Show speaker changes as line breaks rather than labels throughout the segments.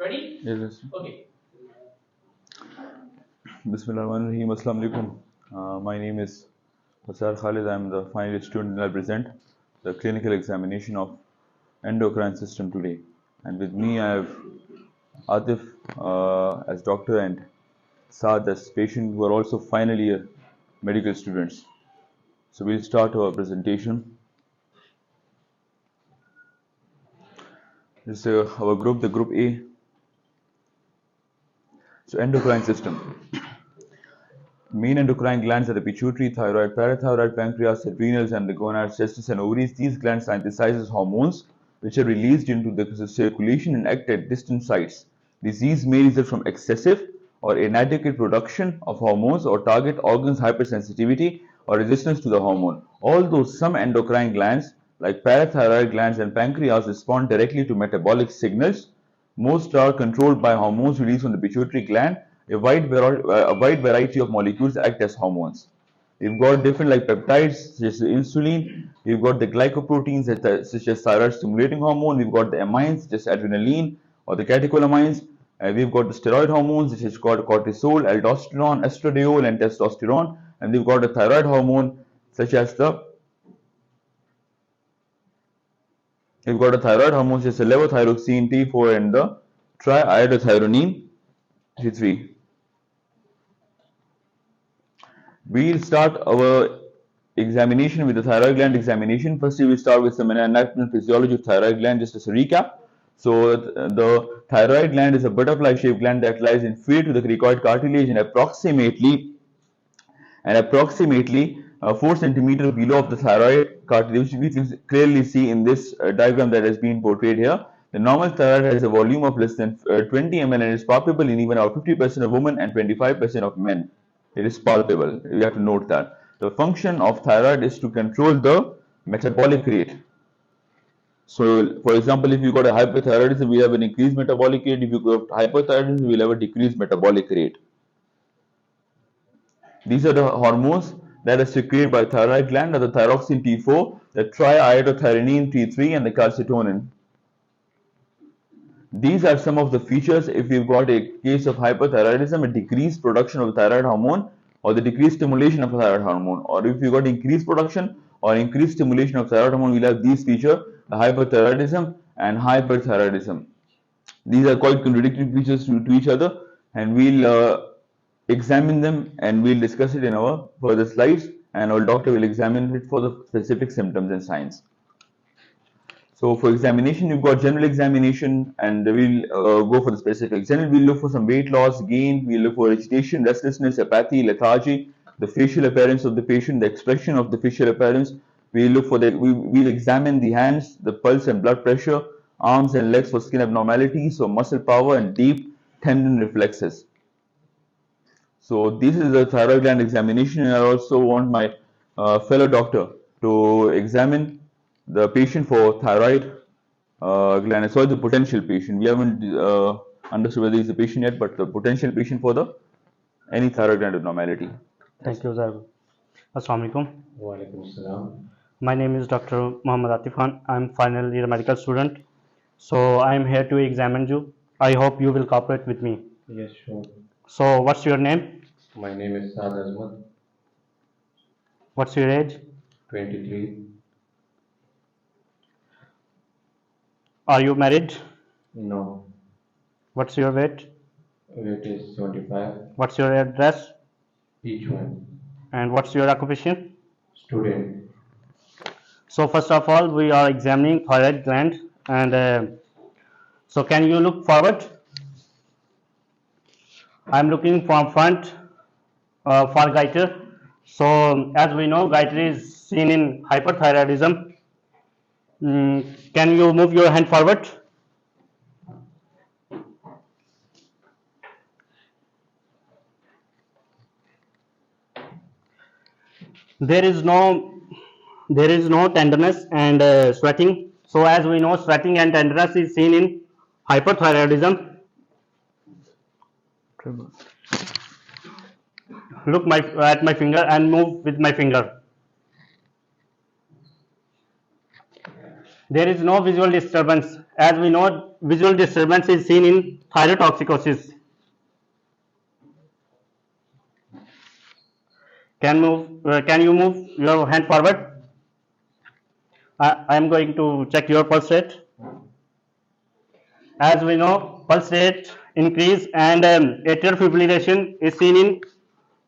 Ready?
Yes.
Okay.
Bismillahirrahmanirrahim. Assalamu alaikum. My name is Uzair Khalid. I am the final year student and I present the clinical examination of endocrine system today. And with me I have Atif as doctor and Saad as patient who are also final year medical students. So we'll start our presentation. This is our group, the group A. So endocrine system. Main endocrine glands are the pituitary, thyroid, parathyroid, pancreas, adrenals, and the gonads, testes, and ovaries. These glands synthesize hormones which are released into the circulation and act at distant sites. Disease may result from excessive or inadequate production of hormones or target organs hypersensitivity or resistance to the hormone. Although some endocrine glands like parathyroid glands and pancreas respond directly to metabolic signals, most are controlled by hormones released from the pituitary gland. A wide variety of molecules act as hormones. We've got different like peptides such as insulin. We've got the glycoproteins such as thyroid stimulating hormone. We've got the amines such as adrenaline or the catecholamines. We've got the steroid hormones which is called cortisol, aldosterone, estradiol, and testosterone. And we've got the thyroid hormone such as we've got the thyroid hormones such as the levothyroxine T4 and the triiodothyronine T3. We'll start our examination with the thyroid gland examination. Firstly, we'll start with some anatomy and physiology of thyroid gland just as a recap. So, the thyroid gland is a butterfly-shaped gland that lies inferior to the cricoid cartilage and approximately 4 centimeters below of the thyroid cartilage, which we can clearly see in this diagram that has been portrayed here. The normal thyroid has a volume of less than 20 ml and is palpable in even about 50% of women and 25% of men. It is palpable. You have to note that. The function of thyroid is to control the metabolic rate. So, for example, if you got a hyperthyroidism, we have an increased metabolic rate. If you got hypothyroidism, we will have a decreased metabolic rate. These are the hormones that are secreted by thyroid gland, are the thyroxine T4, the triiodothyronine T3, and the calcitonin. These are some of the features if you've got a case of hyperthyroidism, a decreased production of thyroid hormone or the decreased stimulation of thyroid hormone, or if you've got increased production or increased stimulation of thyroid hormone, we'll have these features, the hyperthyroidism and hyperthyroidism. These are quite contradictory features to each other, and we'll examine them and we'll discuss it in our further slides, and our doctor will examine it for the specific symptoms and signs. So for examination, you've got general examination, and we'll go for the specific. General, we'll look for some weight loss, gain, we'll look for agitation, restlessness, apathy, lethargy, the facial appearance of the patient, the expression of the facial appearance. We'll look for that. We'll examine the hands, the pulse and blood pressure, arms and legs for skin abnormalities, so muscle power and deep tendon reflexes. So this is the thyroid gland examination, and I also want my fellow doctor to examine the patient for thyroid gland. Sorry, the potential patient. We haven't understood whether he's a patient yet, but the potential patient for the any thyroid gland abnormality.
Thank you, Uzair. Assalamu alaikum.
Walaikum assalam.
My name is Dr. Muhammad Atif Khan. I'm final year medical student. So I'm here to examine you. I hope you will cooperate with me.
Yes, sure.
So what's your name?
My name is Saad.
What's your age?
23.
Are you married?
No.
What's your weight?
Weight is 75.
What's your address?
Each one.
And what's your occupation?
Student.
So first of all, we are examining thyroid gland, and so can you look forward? I'm looking from front for goiter. So as we know, goiter is seen in hyperthyroidism. Can you move your hand forward? There is no tenderness and sweating. So as we know, sweating and tenderness is seen in hyperthyroidism. Look at my finger and move with my finger. There is no visual disturbance. As we know, visual disturbance is seen in thyrotoxicosis. Can you move your hand forward? I am going to check your pulse rate. As we know, pulse rate increase and atrial fibrillation is seen in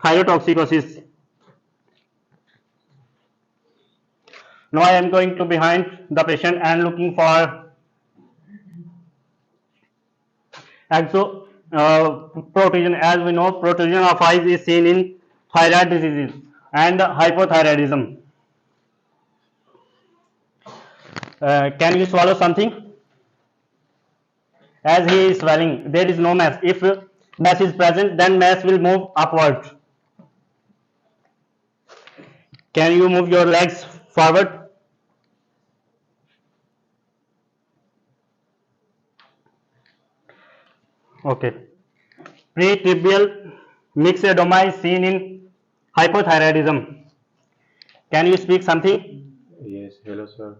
thyrotoxicosis. Now I am going to behind the patient and looking for protection. As we know, protection of eyes is seen in thyroid diseases and hypothyroidism. Can you swallow something? As he is swelling, there is no mass. If mass is present, then mass will move upward. Can you move your legs forward? Okay. Pretrivial myxedema is seen in hypothyroidism. Can you speak something?
Yes, hello, sir.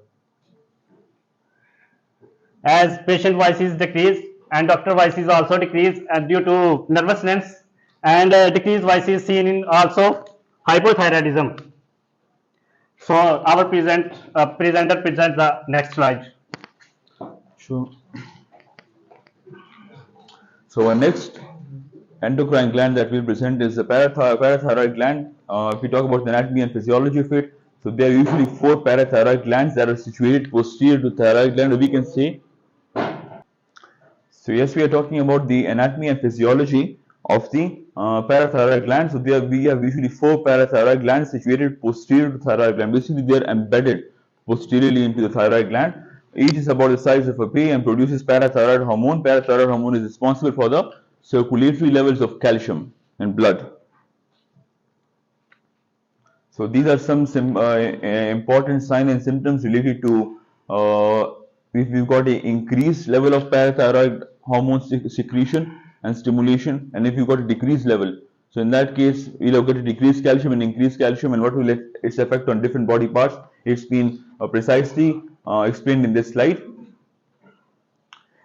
As patient voice is decreased and doctor voice is also decreased due to nervousness, and decreased voice is seen in also hypothyroidism. So our presenter presents the next slide.
Sure. So our next endocrine gland that we'll present is the parathyroid gland. If we talk about the anatomy and physiology of it, so there are usually 4 parathyroid glands that are situated posterior to thyroid gland, or we can say. So yes, we are talking about the anatomy and physiology of the parathyroid gland. So we have usually 4 parathyroid glands situated posterior to thyroid gland. Basically, they are embedded posteriorly into the thyroid gland. Each is about the size of a pea and produces parathyroid hormone. Parathyroid hormone is responsible for the circulatory levels of calcium in blood. So these are some important signs and symptoms related to if we've got an increased level of parathyroid hormone secretion and stimulation, and if you've got a decreased level. So in that case, you'll get a decreased calcium and increased calcium, and what will its effect on different body parts? It's been precisely explained in this slide.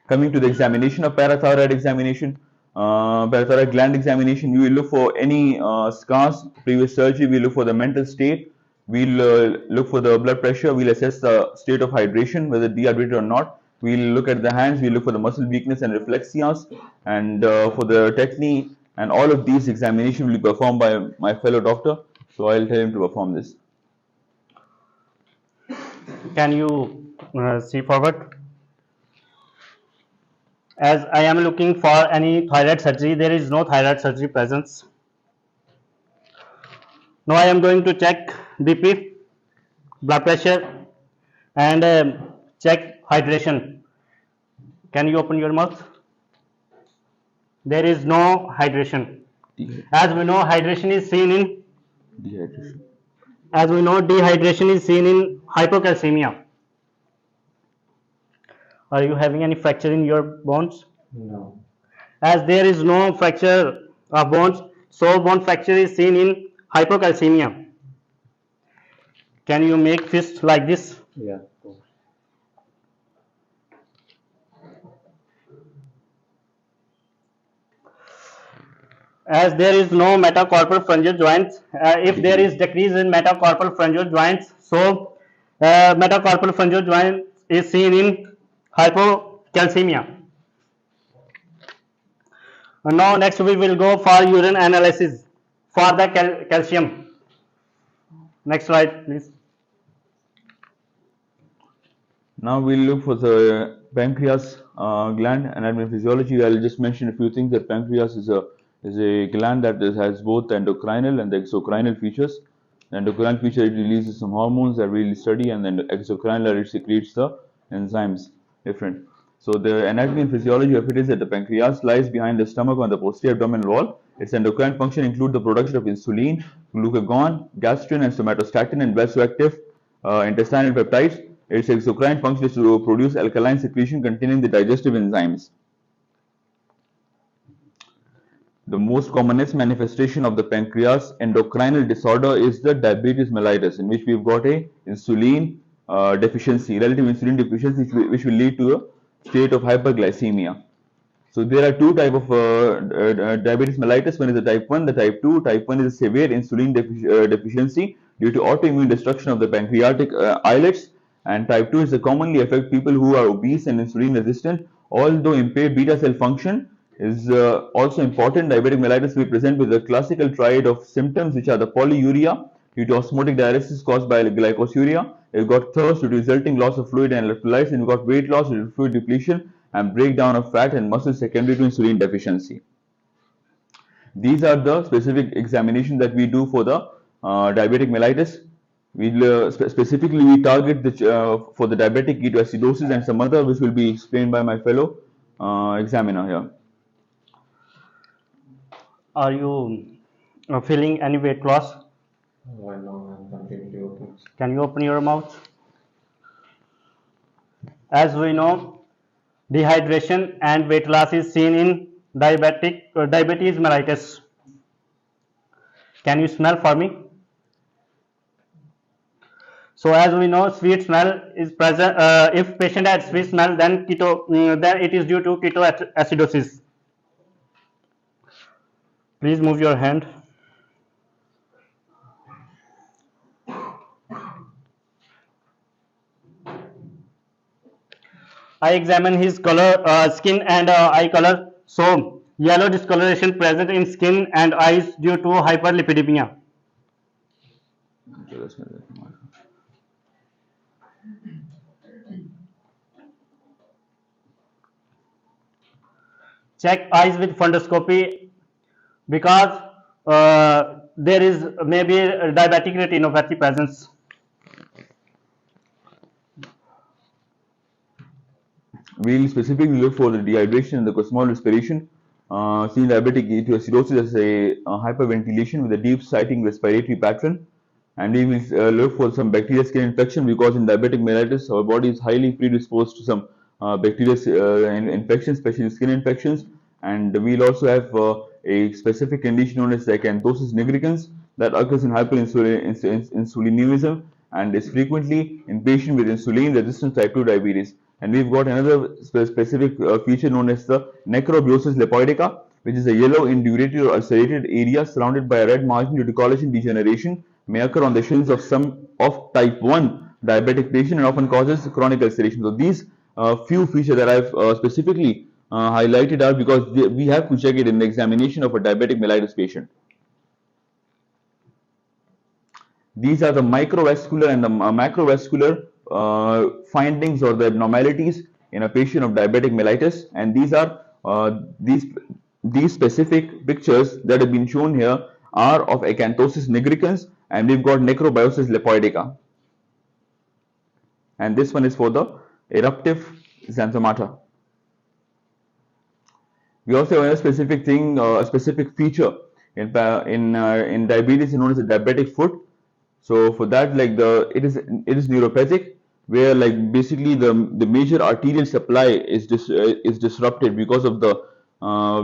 Coming to the examination of parathyroid examination, parathyroid gland examination, we will look for any scars, previous surgery, we look for the mental state, we'll look for the blood pressure, we'll assess the state of hydration, whether dehydrated or not. We'll look at the hands, we'll look for the muscle weakness and reflexias, and for the technique, and all of these examinations will be performed by my fellow doctor. So I'll tell him to perform this.
Can you see forward? As I am looking for any thyroid surgery, there is no thyroid surgery presence. Now I am going to check BP, blood pressure, and check hydration. Can you open your mouth? There is no hydration. As we know, hydration is seen in
Dehydration.
As we know, dehydration is seen in hypocalcemia. Are you having any fracture in your bones?
No.
As there is no fracture of bones, so bone fracture is seen in hypocalcemia. Can you make fist like this?
Yeah, of course.
As there is no metacarpal phalangeal joints, if there is decrease in metacarpal phalangeal joints, so metacarpal phalangeal joint is seen in hypocalcemia. Now next we will go for urine analysis for the calcium. Next slide, please.
Now we'll look for the pancreas gland anatomy and physiology. I'll just mention a few things. That pancreas is a gland that has both the endocrinal and the exocrinal features. The endocrine feature, it releases some hormones that we'll study, and then the exocrinal, it secretes the enzymes different. So the anatomy and physiology of it is that the pancreas lies behind the stomach on the posterior abdominal wall. Its endocrine function include the production of insulin, glucagon, gastrin, and somatostatin, and vasoactive intestinal peptides. Its exocrine function is to produce alkaline secretion containing the digestive enzymes. The most commonest manifestation of the pancreas endocrinal disorder is the diabetes mellitus, in which we've got a insulin deficiency, relative insulin deficiency, which will lead to a state of hyperglycemia. So there are two type of diabetes mellitus. One is the type 1, the type 2. Type 1 is severe insulin deficiency due to autoimmune destruction of the pancreatic islets, and type 2 is the commonly affect people who are obese and insulin resistant. Although impaired beta cell function is also important, diabetic mellitus will present with a classical triad of symptoms, which are the polyuria due to osmotic diuresis caused by glycosuria. You've got thirst due to resulting loss of fluid and electrolytes, and you've got weight loss due to fluid depletion and breakdown of fat and muscle secondary to insulin deficiency. These are the specific examinations that we do for the diabetic mellitus. Specifically we target for the diabetic ketoacidosis and some other, which will be explained by my fellow examiner here.
Are you feeling any weight loss?
Right now I'm completely okay.
Can you open your mouth? As we know, dehydration and weight loss is seen in diabetes mellitus. Can you smell for me? So as we know, sweet smell is present. If patient has sweet smell, then then it is due to ketoacidosis. Please move your hand. I examine his color, skin and eye color. So yellow discoloration present in skin and eyes due to hyperlipidemia. Check eyes with fundoscopy because there is maybe diabetic retinopathy presence.
We'll specifically look for the dehydration and the cosmal respiration. Seen diabetic ketoacidosis as a hyperventilation with a deep sighting respiratory pattern, and we will look for some bacterial skin infection, because in diabetic mellitus our body is highly predisposed to some bacterial infections, especially skin infections. And we'll also have a specific condition known as acanthosis nigricans that occurs in hyperinsulinism and is frequently in patients with insulin resistant type 2 diabetes. And we've got another specific feature known as the necrobiosis lipoidica, which is a yellow indurated or ulcerated area surrounded by a red margin due to collagen degeneration, may occur on the shins of some of type 1 diabetic patient and often causes chronic ulceration. So these few features that I've specifically highlighted are because we have to check it in the examination of a diabetic mellitus patient. These are the microvascular and the macrovascular findings or the abnormalities in a patient of diabetic mellitus, and these are these specific pictures that have been shown here are of acanthosis nigricans, and we've got necrobiosis lipoidica, and this one is for the eruptive xanthomata. We also have a specific thing, a specific feature in diabetes known as the diabetic foot. So for that, like it is neuropathic, where like basically the major arterial supply is disrupted because of the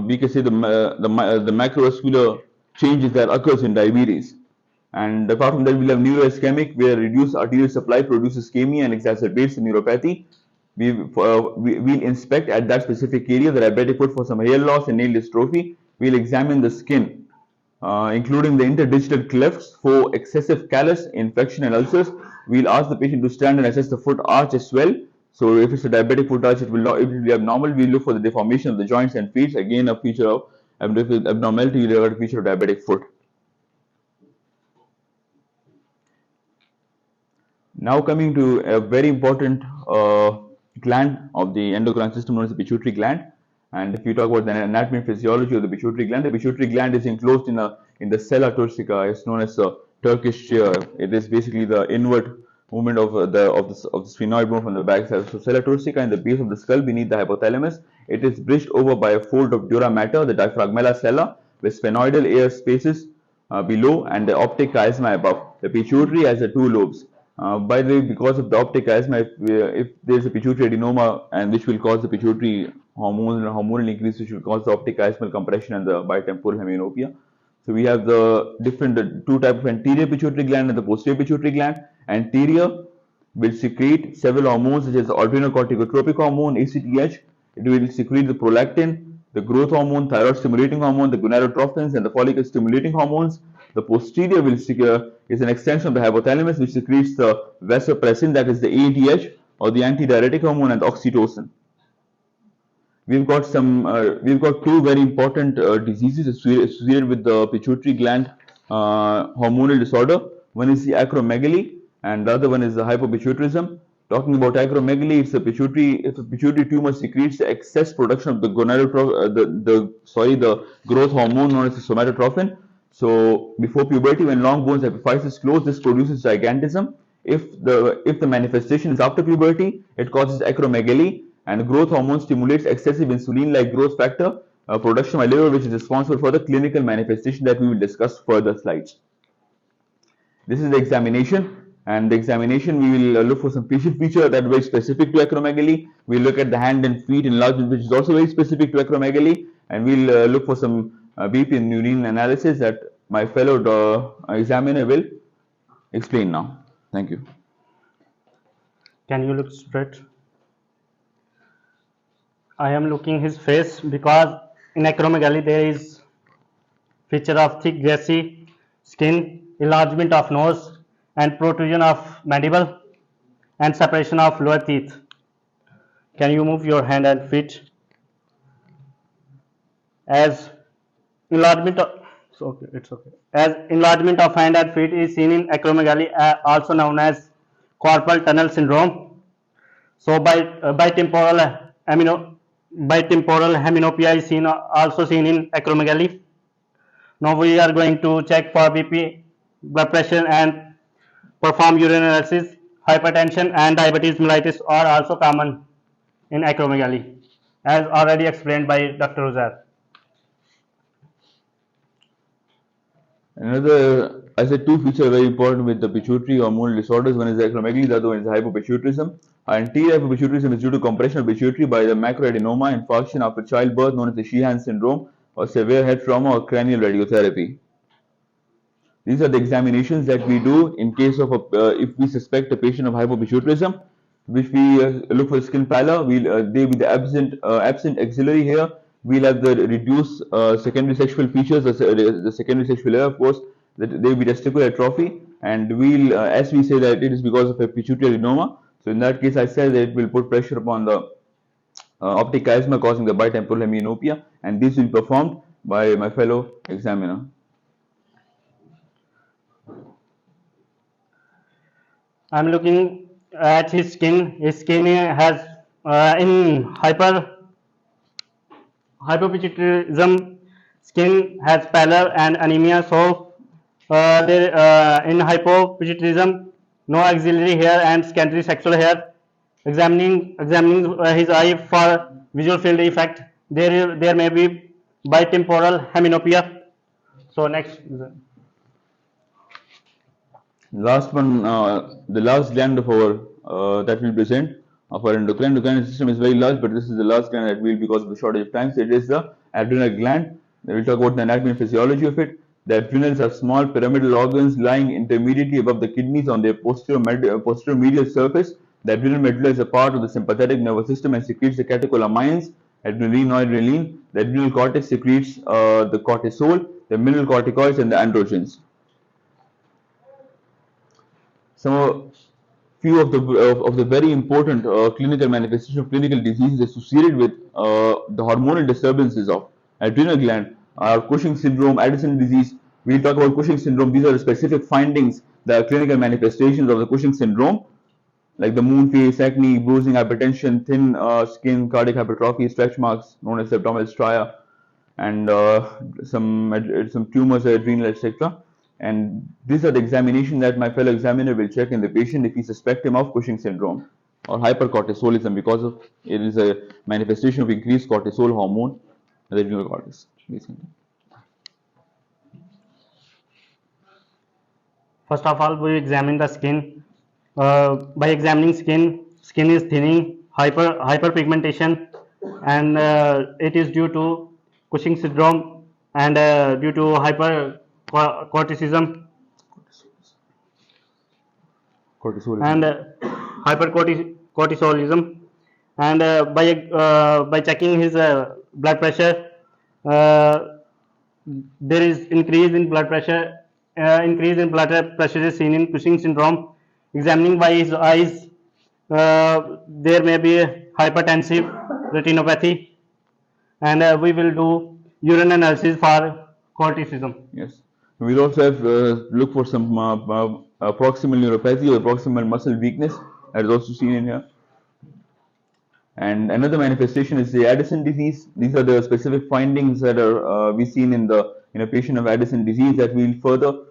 we can say the macrovascular changes that occurs in diabetes. And apart from that, we'll have neuroischemic, where reduced arterial supply produces ischemia and exacerbates the neuropathy. We'll inspect at that specific area the diabetic foot for some hair loss and nail dystrophy. We'll examine the skin, including the interdigital clefts for excessive callus, infection and ulcers. We'll ask the patient to stand and assess the foot arch as well. So if it's a diabetic foot arch, it will be abnormal. We'll look for the deformation of the joints and feet. Again, a feature of abnormality, we'll have a feature of diabetic foot. Now coming to a very important gland of the endocrine system known as the pituitary gland. And if you talk about the anatomy and physiology of the pituitary gland is enclosed in the sella turcica. It's known as a Turkish chair. It is basically the inward movement of the sphenoid bone from the back side. So sella turcica in the base of the skull beneath the hypothalamus. It is bridged over by a fold of dura mater, the diaphragmella sella, with sphenoidal air spaces below and the optic chiasma above. The pituitary has the two lobes. By the way, because of the optic chiasma, if there is a pituitary adenoma, and which will cause the pituitary hormonal increase, which will cause the optic chiasmal compression and the bitemporal hemianopia. So we have the different two types of anterior pituitary gland and the posterior pituitary gland. Anterior will secrete several hormones such as the adrenocorticotropic hormone, ACTH. It will secrete the prolactin, the growth hormone, thyroid stimulating hormone, the gonadotrophins, and the follicle stimulating hormones. The posterior is an extension of the hypothalamus, which secretes the vasopressin, that is the ADH, or the antidiuretic hormone, and the oxytocin. We've got two very important diseases associated with the pituitary gland hormonal disorder. One is the acromegaly, and the other one is the hypopituitarism. Talking about acromegaly, it's a pituitary tumor secretes the excess production of the the growth hormone known as the somatotrophin. So before puberty, when long bones epiphysis close, this produces gigantism. If the manifestation is after puberty, it causes acromegaly, and growth hormone stimulates excessive insulin-like growth factor production by liver, which is responsible for the clinical manifestation that we will discuss further slides. This is the examination, and the examination we will look for some facial feature that are very specific to acromegaly. We'll look at the hand and feet enlargement, which is also very specific to acromegaly, and we'll look for some BP and urine analysis that my fellow examiner will explain now. Thank you.
Can you look straight? I am looking his face because in acromegaly there is feature of thick gassy skin, enlargement of nose, and protrusion of mandible, and separation of lower teeth. Can you move your hand and feet? As enlargement of As enlargement of hand and feet is seen in acromegaly, also known as carpal tunnel syndrome. So bitemporal heminopia is also seen in acromegaly. Now we are going to check for BP, blood pressure, and perform urine analysis. Hypertension and diabetes mellitus are also common in acromegaly, as already explained by Dr. Uzair.
I said two features are very important with the pituitary hormonal disorders. One is acromegaly, the other one is hypopituitarism. Anterior hypopituitarism is due to compression of pituitary by the macroadenoma infarction after childbirth, known as the Sheehan syndrome, or severe head trauma, or cranial radiotherapy. These are the examinations that we do in case of if we suspect a patient of hypopituitarism, which we look for skin pallor. They with the absent axillary hair. We'll have the reduced secondary sexual features, the secondary sexual hair, of course. That they will be testicular atrophy, and we'll, as we say, that it is because of a pituitary adenoma. So in that case, I said that it will put pressure upon the optic chiasma, causing the bitemporal hemianopia, and this will be performed by my fellow examiner.
I'm looking at his skin. His skin has in hypopituitarism, skin has pallor and anemia. So in hypopituitarism, no axillary hair and secondary sexual hair. Examining his eye for visual field effect, there may be bitemporal heminopia. So next.
Last one, the last gland of our that we'll present of our endocrine system is very large, but this is the last gland that will, because of the shortage of time. So it is the adrenal gland. We'll talk about the anatomy and physiology of it. The adrenals are small pyramidal organs lying intermediately above the kidneys on their posterior medial surface. The adrenal medulla is a part of the sympathetic nervous system and secretes the catecholamines, adrenaline, noradrenaline. The adrenal cortex secretes the cortisol, the mineralocorticoids, and the androgens. Some few of the very important clinical manifestations of clinical diseases associated with the hormonal disturbances of adrenal gland are Cushing syndrome, Addison disease. We'll talk about Cushing syndrome. These are the specific findings, the clinical manifestations of the Cushing syndrome, like the moon face, acne, bruising, hypertension, thin skin, cardiac hypertrophy, stretch marks known as abdominal stria, and some tumors, adrenal, etc. And these are the examination that my fellow examiner will check in the patient if he suspect him of Cushing syndrome or hypercortisolism, because of it is a manifestation of increased cortisol hormone in the adrenal cortex.
First of all, we examine the skin. By examining skin is thinning, hyperpigmentation, and it is due to Cushing syndrome and due to hypercorticism.
Cortisolism.
And hypercortisolism, and by checking his blood pressure, there is increase in blood pressure. Increase in blood pressure is seen in Cushing syndrome. Examining by his eyes, there may be a hypertensive retinopathy, and we will do urine analysis for corticism.
Yes. We'll also have look for some proximal neuropathy or proximal muscle weakness that is also seen in here. And another manifestation is the Addison disease. These are the specific findings that are we seen in a patient of Addison disease that we'll further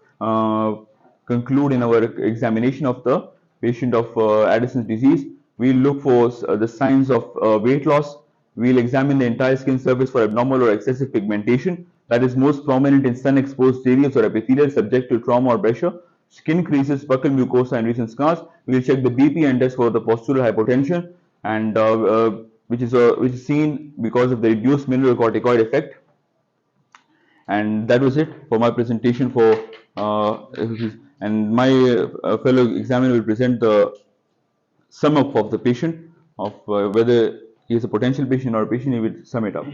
conclude in our examination of the patient of Addison's disease. We'll look for the signs of weight loss. We'll examine the entire skin surface for abnormal or excessive pigmentation that is most prominent in sun-exposed areas or epithelial subject to trauma or pressure. Skin creases, buccal mucosa, and recent scars. We'll check the BP index for the postural hypotension, and which is seen because of the reduced mineralocorticoid effect. And that was it for my presentation for and my fellow examiner will present the sum up of the patient of whether he is a potential patient or a patient. He will sum it up.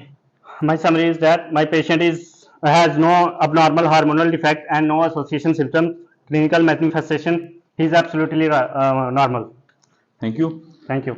My summary is that my patient has no abnormal hormonal defect and no association symptoms. Clinical manifestation, he is absolutely normal.
Thank you.
Thank you.